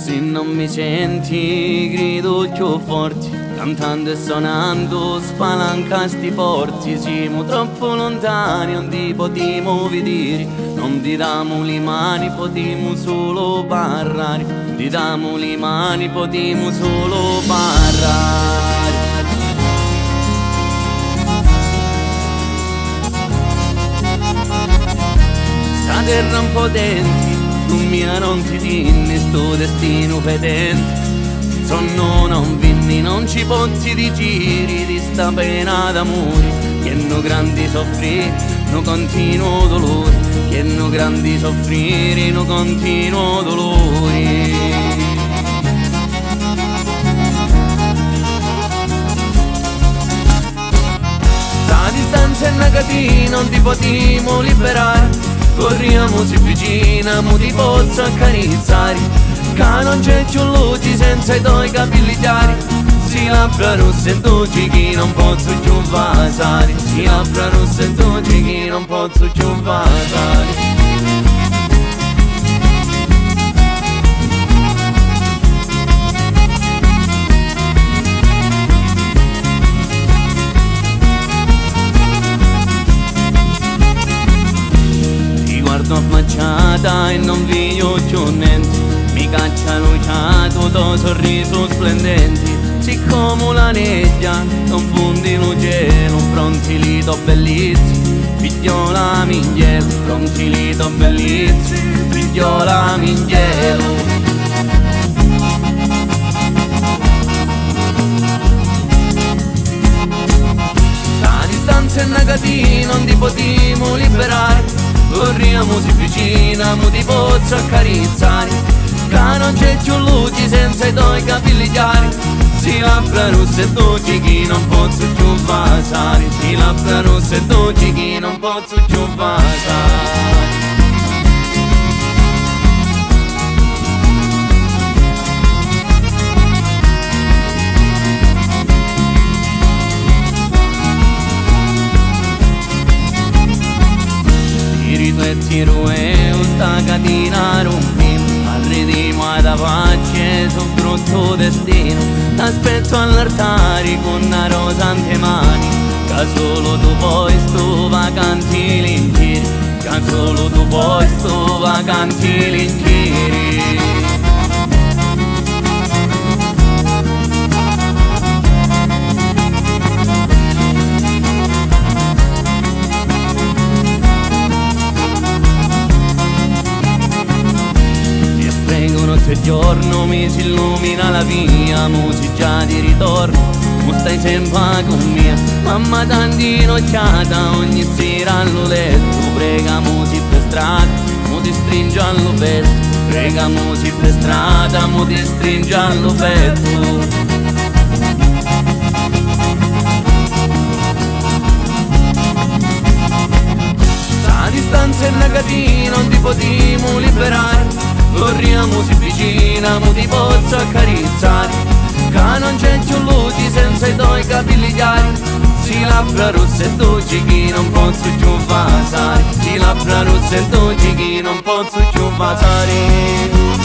Se non mi senti grido più forti, cantando e suonando spalanca sti porti. Siamo troppo lontani, non ti potremo vedere, non ti diamo le mani, potremo solo parlare. Ti diamo le mani, potremo solo parlare. Sta terra impotenti, tu mia non ti dinni sto destino fedente. Sonno non vinni, non ci pozzi di giri di sta pena d'amore. Che no grandi soffrire, no continuo dolore. Che no grandi soffrire, no continuo dolore. La distanza è negativa, non ti potremo liberare. Corriamo si vicina, mo ti posso accarezzare. Che non c'è più luce senza i tuoi capelli chiari. Si labbra rosse e dolci che non posso più vasare. Si labbra rosse e dolci che non posso più vasare. Guardo affacciata e non vedo più niente. Mi caccia luciato, tuo sorriso splendente. Siccome la nebbia confondi lo cielo, pronti li to bellizzi, figliola minghelo. Pronti li to bellizzi, figliola minghelo. La distanza è negativa, non ti potremo liberare. Corriamo si vicina, mo ti posso accarezzare. Che non c'è più luce senza i tuoi capelli chiari. Si labbra rosse e dolci che non posso più vasare. Si labbra rosse e dolci che non posso più vasare. E tiro e sta catena rompimo, arriviamo ad facce sul brutto destino. T'aspetto all'altare con una rosa ante mani. Che solo tu puoi sto vacanti l'intieri. Che solo tu puoi sto vacanti l'intieri. Notte e giorno mi si illumina la via, musica di ritorno, mo stai sempre con me. Mamma tanti nocciata ogni sera allo letto. Pregamo si per strada, mo ti stringo allo petto. Pregamo si per strada, mo ti stringo allo petto. La distanza è negativa, non ti potremo liberare. Corriamo si vicina, mo ti posso accarezzare. Che non c'è più luce senza i tuoi capelli chiari. Si labbra rosse e dolci che non posso più vasare. Si labbra rosse e dolci che non posso più vasare.